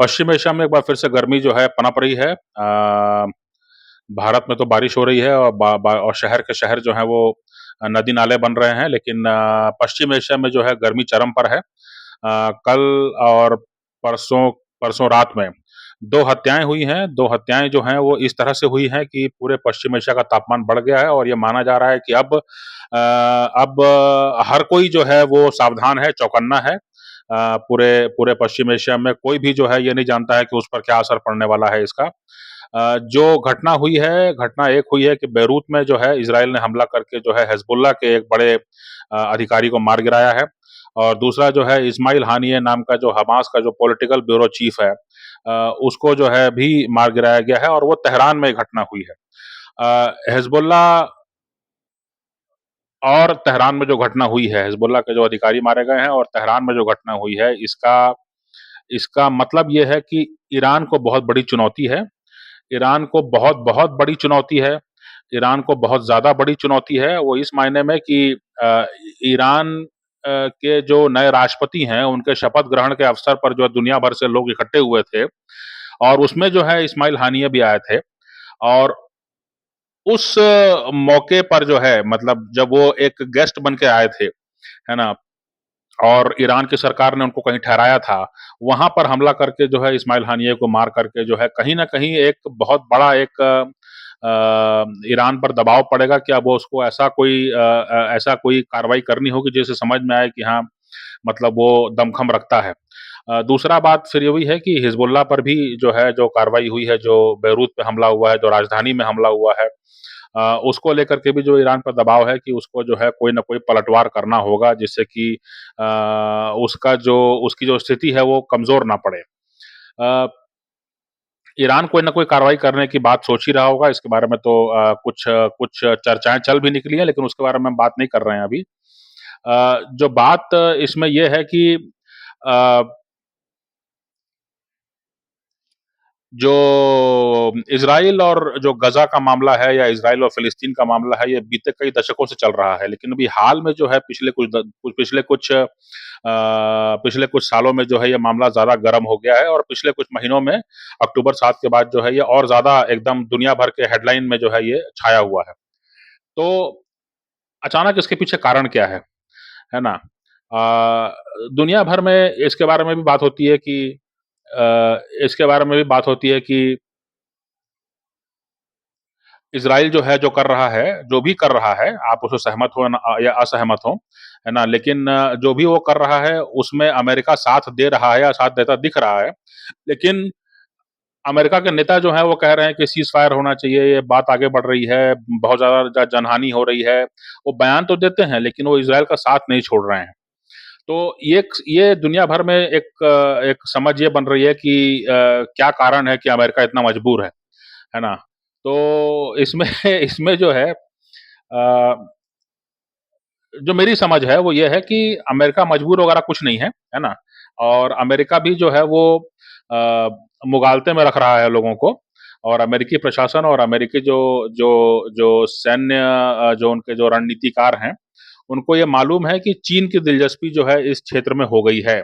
पश्चिम Asia में एक बार फिर से गर्मी जो है पनप रही है। भारत में तो बारिश हो रही है और और शहर के शहर जो हैं वो नदी नाले बन रहे हैं, लेकिन पश्चिम एशिया में जो है गर्मी चरम पर है। कल और परसों परसों रात में 2 हत्याएं हुई हैं। 2 हत्याएं जो हैं वो इस तरह से हुई हैं कि पूरे पश्चिम एशिया का तापमान बढ़ गया है और ये माना जा रहा है कि अब हर कोई जो है वो सावधान है, चौकन्ना है। पूरे पूरे पश्चिम एशिया में कोई भी जो है ये नहीं जानता है कि उस पर क्या असर पड़ने वाला है इसका। जो घटना हुई है, घटना एक हुई है कि बेरूत में जो है इज़राइल ने हमला करके जो है हिज़्बुल्लाह के एक बड़े अधिकारी को मार गिराया है। और दूसरा जो है इस्माइल हानिये नाम का जो हमास का जो पॉलिटिकल ब्यूरो चीफ है, उसको जो है भी मार गिराया गया है और वो तेहरान में ये घटना हुई है। हिज़्बुल्लाह और तेहरान में जो घटना हुई है, हिज़्बुल्लाह के जो अधिकारी मारे गए हैं और तेहरान में जो घटना हुई है, इसका इसका मतलब ये है कि ईरान को बहुत बड़ी चुनौती है। ईरान को बहुत-बहुत बड़ी चुनौती है। ईरान को बहुत ज़्यादा बड़ी चुनौती है, वो इस मायने में कि ईरान के जो नए राष्ट्रपति हैं, उनके शपथ ग्रहण के अवसर पर जो दुनिया भर से लोग इकट्ठे हुए थे और उसमें जो है इस्माइल हानिये भी आए थे। और उस मौके पर जो है मतलब जब वो एक गेस्ट बन के आए थे, है ना? और ईरान की सरकार ने उनको कहीं ठहराया था, वहाँ पर हमला करके जो है इस्माइल हानिये को मार करके जो है कहीं न कहीं एक बहुत बड़ा एक ईरान पर दबाव पड़ेगा कि अब वो उसको ऐसा कोई कार्रवाई करनी होगी जिससे समझ में आए कि हाँ, मतलब वो दमख़म रखता है। दूसरा बात फिर ये हुई है कि हिज़्बुल्लाह पर भी जो है जो कार्रवाई हुई है, जो बेरूत पे हमला हुआ है, जो राजधानी में हमला हुआ है, उसको लेकर के भी जो ईरान पर दबाव है कि उसको जो है कोई न कोई पलटवार करना होगा जिससे कि उसकी जो स्थिति है वो कमज़ोर ना पड़े। अ, ईरान कोई न कोई कार्रवाई करने की बात सोच ही रहा होगा, इसके बारे में तो कुछ चर्चाएँ चल भी निकली हैं, लेकिन उसके बारे में हम बात नहीं कर रहे हैं अभी। जो बात इसमें ये है कि अ, जो इज़राइल और जो गज़ा का मामला है या इज़राइल और फ़िलिस्तीन का मामला है, ये बीते कई दशकों से चल रहा है। लेकिन अभी हाल में जो है पिछले कुछ सालों में जो है ये मामला ज़्यादा गर्म हो गया है और पिछले कुछ महीनों में अक्टूबर 7 के बाद जो है ये और ज़्यादा एकदम दुनिया भर के हेडलाइन में जो है ये छाया हुआ है। तो अचानक इसके पीछे कारण क्या है ना? दुनिया भर में इसके बारे में भी बात होती है कि इसके बारे में भी बात होती है कि इज़राइल जो है, जो कर रहा है, जो भी कर रहा है, आप उससे सहमत हो या असहमत हो, है ना? लेकिन जो भी वो कर रहा है, उसमें अमेरिका साथ दे रहा है या साथ देता दिख रहा है। लेकिन अमेरिका के नेता जो हैं, वो कह रहे हैं कि सीज़ फायर होना चाहिए, ये बात आगे बढ़ रही है, बहुत ज़्यादा जनहानि हो रही है। वो बयान तो देते हैं, लेकिन वो इज़राइल का साथ नहीं छोड़ रहे हैं। तो ये दुनिया भर में एक समझ ये बन रही है कि क्या कारण है कि अमेरिका इतना मजबूर है ना? तो इसमें इसमें जो है जो मेरी समझ है वो ये है कि अमेरिका मजबूर वगैरह कुछ नहीं है ना? और अमेरिका भी जो है वो अ, मुगालते में रख रहा है लोगों को और अमेरिकी प्रशासन और अमेरिकी जो जो जो सैन्य जो उनके जो रणनीतिकार हैं, उनको ये मालूम है कि चीन की दिलचस्पी जो है इस क्षेत्र में हो गई है।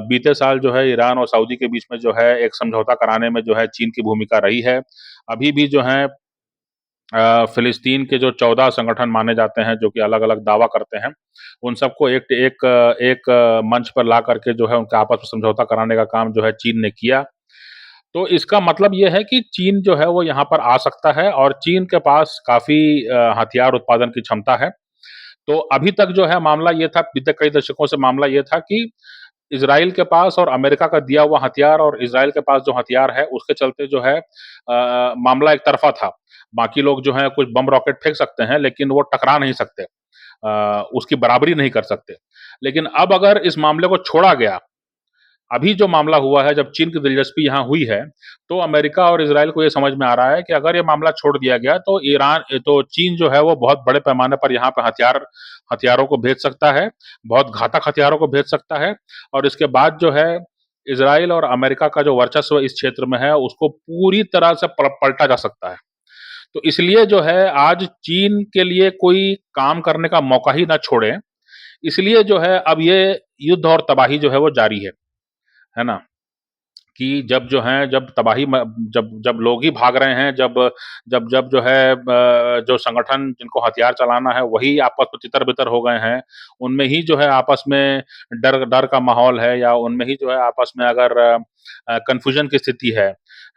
बीते साल जो है ईरान और सऊदी के बीच में जो है एक समझौता कराने में जो है चीन की भूमिका रही है। अभी भी जो है फ़िलिस्तीन के जो 14 संगठन माने जाते हैं, जो कि अलग-अलग दावा करते हैं, उन सबको एक मंच पर ला करके जो है उनका आपस में समझौता कराने का काम जो है चीन ने किया। तो इसका मतलब ये है कि चीन जो है वो यहाँ पर आ सकता है और चीन के पास काफ़ी हथियार उत्पादन की क्षमता है। तो अभी तक जो है मामला ये था, बीते कई दशकों से मामला ये था कि इज़राइल के पास और अमेरिका का दिया हुआ हथियार और इज़राइल के पास जो हथियार है, उसके चलते जो है मामला एक तरफ़ा था। बाकी लोग जो हैं कुछ बम रॉकेट फेंक सकते हैं, लेकिन वो टकरा नहीं सकते। उसकी बराबरी नहीं कर सकते। लेकिन अब अगर इस मामले को छोड़ा गया, अभी जो मामला हुआ है जब चीन की दिलचस्पी यहाँ हुई है, तो अमेरिका और इज़राइल को ये समझ में आ रहा है कि अगर ये मामला छोड़ दिया गया तो चीन जो है वो बहुत बड़े पैमाने पर यहाँ पे हथियारों को भेज सकता है, बहुत घातक हथियारों को भेज सकता है और इसके बाद जो है इज़राइल और अमेरिका का जो वर्चस्व इस क्षेत्र में है, उसको पूरी तरह से पलटा जा सकता है। तो इसलिए जो है आज चीन के लिए कोई काम करने का मौका ही ना छोड़े, इसलिए जो है अब ये युद्ध और तबाही जो है वो जारी है ना? कि जब जो है जब तबाही म जब जब लोग ही भाग रहे हैं, जब जब जब जो है जो संगठन जिनको हथियार चलाना है वही आपस में तितर-बितर हो गए हैं, उनमें ही जो है आपस में डर डर का माहौल है या उनमें ही जो है आपस में अगर कन्फ्यूजन की स्थिति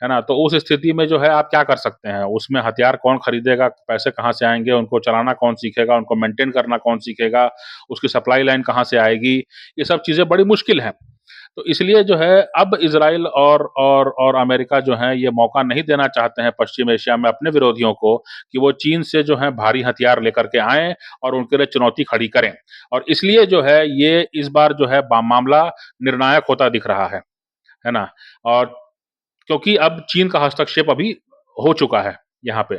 है ना? तो उस स्थिति में जो है आप क्या कर सकते हैं? उसमें हथियार कौन खरीदेगा? पैसे कहाँ से आएँगे? उनको चलाना कौन सीखेगा? उनको मेंटेन करना कौन सीखेगा? उसकी सप्लाई लाइन कहाँ से आएगी? ये सब चीज़ें बड़ी मुश्किल हैं। तो इसलिए जो है अब इज़राइल और अमेरिका जो हैं ये मौका नहीं देना चाहते हैं पश्चिम एशिया में अपने विरोधियों को कि वो चीन से जो है भारी हथियार लेकर के आएँ और उनके लिए चुनौती खड़ी करें। और इसलिए जो है ये इस बार जो है मामला निर्णायक होता दिख रहा है ना? और क्योंकि अब चीन का हस्तक्षेप अभी हो चुका है यहाँ पे,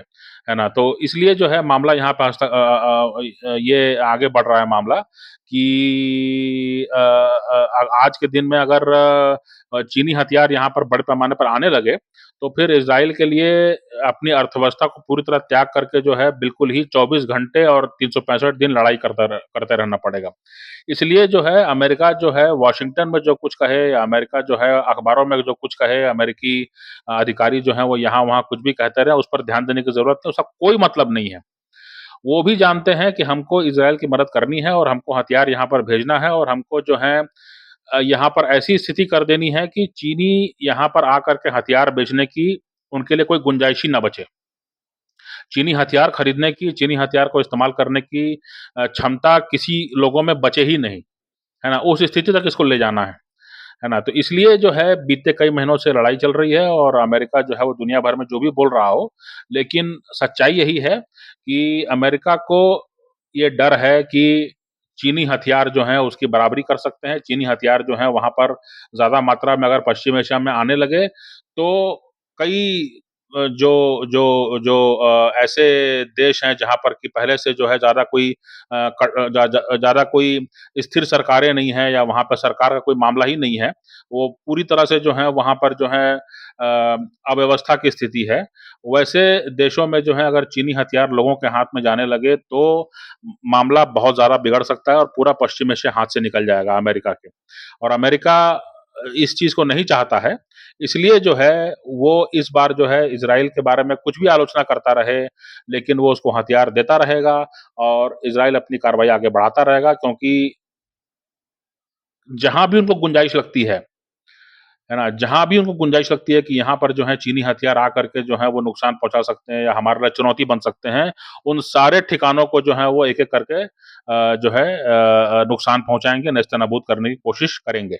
है ना? तो इसलिए जो है मामला यहाँ पे ये आगे बढ़ रहा है मामला कि आज के दिन में अगर चीनी हथियार यहाँ पर बड़े पैमाने पर आने लगे, तो फिर इज़राइल के लिए अपनी अर्थव्यवस्था को पूरी तरह त्याग करके जो है बिल्कुल ही 24 घंटे और 365 दिन लड़ाई करते रहना पड़ेगा। इसलिए जो है अमेरिका जो है वाशिंगटन में जो कुछ कहे या अमेरिका जो है अखबारों में जो कुछ कहे, अमेरिकी अधिकारी जो हैं वो यहाँ-वहाँ कुछ भी कहते रहें, उस पर ध्यान देने की ज़रूरत नहीं, उसका कोई मतलब नहीं है। वो भी जानते हैं कि हमको इज़राइल की मदद करनी है और हमको हथियार यहाँ पर भेजना है और हमको जो है यहाँ पर ऐसी स्थिति कर देनी है कि चीनी यहाँ पर आकर के हथियार बेचने की उनके लिए कोई गुंजाइश ही ना बचे। चीनी हथियार खरीदने की, चीनी हथियार को इस्तेमाल करने की क्षमता किसी लोगों में बचे ही नहीं, है ना? उस स्थिति तक इसको ले जाना है ना? तो इसलिए जो है बीते कई महीनों से लड़ाई चल रही है और अमेरिका जो है वो दुनिया भर में जो भी बोल रहा हो, लेकिन सच्चाई यही है कि अमेरिका को ये डर है कि चीनी हथियार जो हैं उसकी बराबरी कर सकते हैं। चीनी हथियार जो हैं वहाँ पर ज़्यादा मात्रा में अगर पश्चिम एशिया में आने लगे, तो कई जो जो जो ऐसे देश हैं जहाँ पर कि पहले से जो है ज़्यादा कोई ज़्यादा कोई स्थिर सरकारें नहीं हैं या वहाँ पर सरकार का कोई मामला ही नहीं है। वो पूरी तरह से जो है वहाँ पर जो है अव्यवस्था की स्थिति है। वैसे देशों में जो है अगर चीनी हथियार लोगों के हाथ में जाने लगे तो मामला बहुत ज़्यादा बिगड़ सकता है और पूरा पश्चिम एशिया हाथ से निकल जाएगा अमेरिका के। और अमेरिका इस चीज़ को नहीं चाहता है, इसलिए जो है वो इस बार जो है इज़राइल के बारे में कुछ भी आलोचना करता रहे, लेकिन वो उसको हथियार देता रहेगा और इज़राइल अपनी कार्रवाई आगे बढ़ाता रहेगा क्योंकि जहाँ भी उनको गुंजाइश लगती है ना? जहाँ भी उनको गुंजाइश लगती है कि यहाँ पर जो है चीनी हथियार आकर के जो है वो नुकसान पहुँचा सकते हैं या हमारे लिए चुनौती बन सकते हैं, उन सारे ठिकानों को जो है वो एक-एक करके जो है नुकसान पहुँचाएँगे, नेस्तनाबूद करने की कोशिश करेंगे।